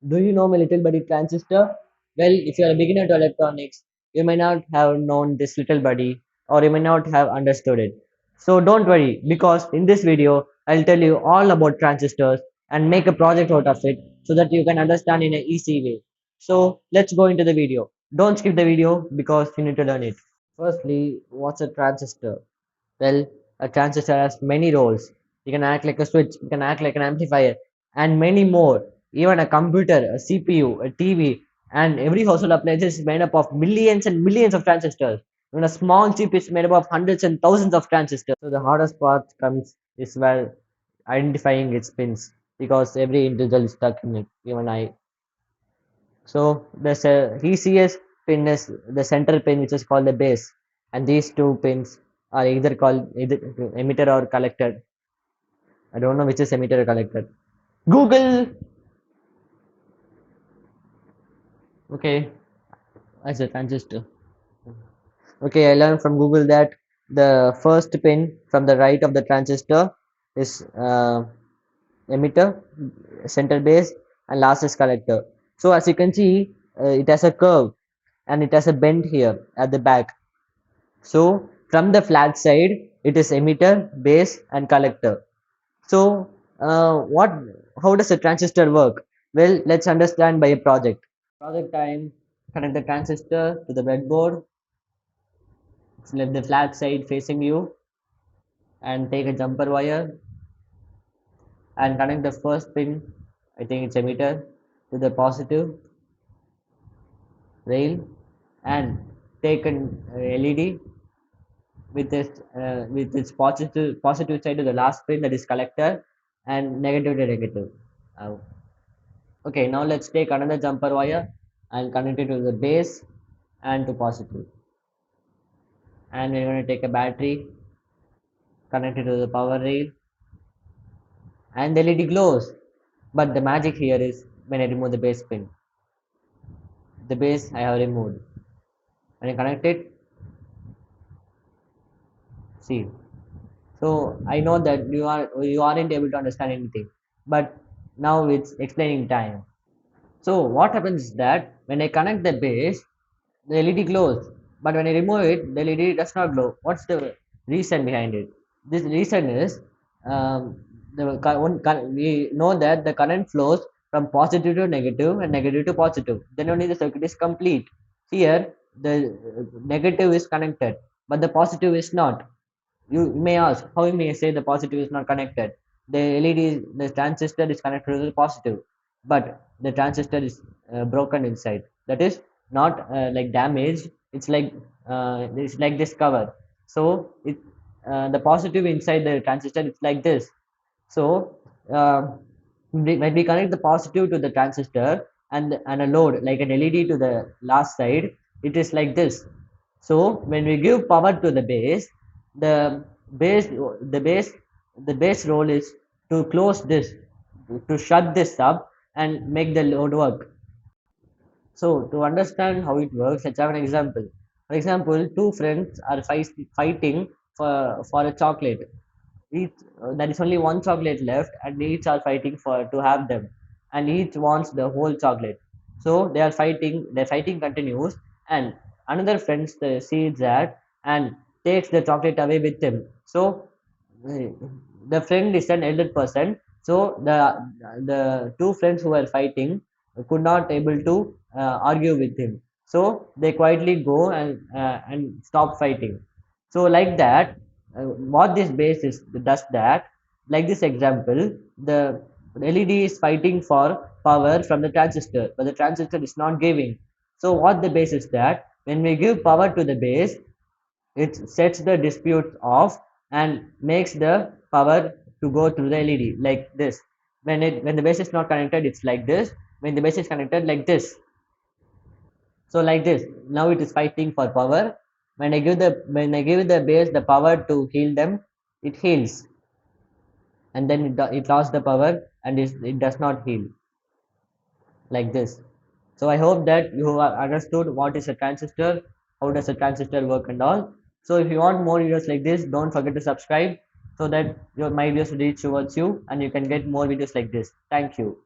Do you know my little buddy transistor? Well, if you are a beginner to electronics, you may not have known this little buddy or you may not have understood it. So don't worry because in this video, I'll tell you all about transistors and make a project out of it so that you can understand in an easy way. So let's go into the video. Don't skip the video because you need to learn it. Firstly, what's a transistor? Well, a transistor has many roles. It can act like a switch, it can act like an amplifier, and many more. Even a computer, a CPU, a TV, and every household appliance is made up of millions and millions of transistors. Even a small chip is made up of hundreds and thousands of transistors. So the hardest part comes is while identifying its pins because every individual is stuck in it, even I. So the ECS pin is the center pin, which is called the base, and these two pins are either called either emitter or collector. I don't know which is emitter or collector. Google. Okay, as a transistor. Okay, I learned from Google that the first pin from the right of the transistor is emitter, center base, and last is collector. So as you can see, it has a curve and it has a bend here at the back. So from the flat side, it is emitter, base, and collector. So what? How does a transistor work? Well, let's understand by a project. Project time. Connect the transistor to the breadboard. Let the flat side facing you, and take a jumper wire and connect the first pin. I think it's emitter to the positive rail, and take an LED with its positive side to the last pin, that is collector, and negative to negative. Uh, okay, now let's take another jumper wire and connect it to the base and to positive. And we're going to take a battery, connect it to the power rail, and the LED glows. But the magic here is when I remove the base pin. The base I have removed. When I connect it, see. So I know that you aren't able to understand anything, but now it's explaining time. So what happens is that when I connect the base, the LED glows, but when I remove it, the LED does not glow. What's the reason behind it? This reason is we know that the current flows from positive to negative and negative to positive. Then only the circuit is complete. Here, the negative is connected, but the positive is not. You may ask, how you may say the positive is not connected? The transistor is connected to the positive, but the transistor is broken inside. That is not like damaged. It's like this cover. So the positive inside the transistor is like this. So when we connect the positive to the transistor and a load like an LED to the last side, it is like this. So when we give power to the base, the base the base the base role is to close this, to shut this up and make the load work. So to understand how it works, let's have an example. For example, two friends are fighting for a chocolate. Each There is only one chocolate left, and each are fighting for to have them, and each wants the whole chocolate. So they are fighting. Their fighting continues, and another friend sees that and takes the chocolate away with him. So uh, the friend is an elder person. So the two friends who were fighting could not able to argue with him. So they quietly go and stop fighting. So like that, what this base is does that, like this example, the LED is fighting for power from the transistor, but the transistor is not giving. So what the base is that when we give power to the base, it sets the dispute off and makes the power to go through the LED like this. When the base is not connected, it's like this. When the base is connected, like this. So like this, now it is fighting for power. When I give the base the power to heal them, it heals, and then it lost the power and it does not heal like this. So I hope that you have understood what is a transistor, how does a transistor work and all. So if you want more videos like this, don't forget to subscribe so that my videos reach towards you and you can get more videos like this. Thank you.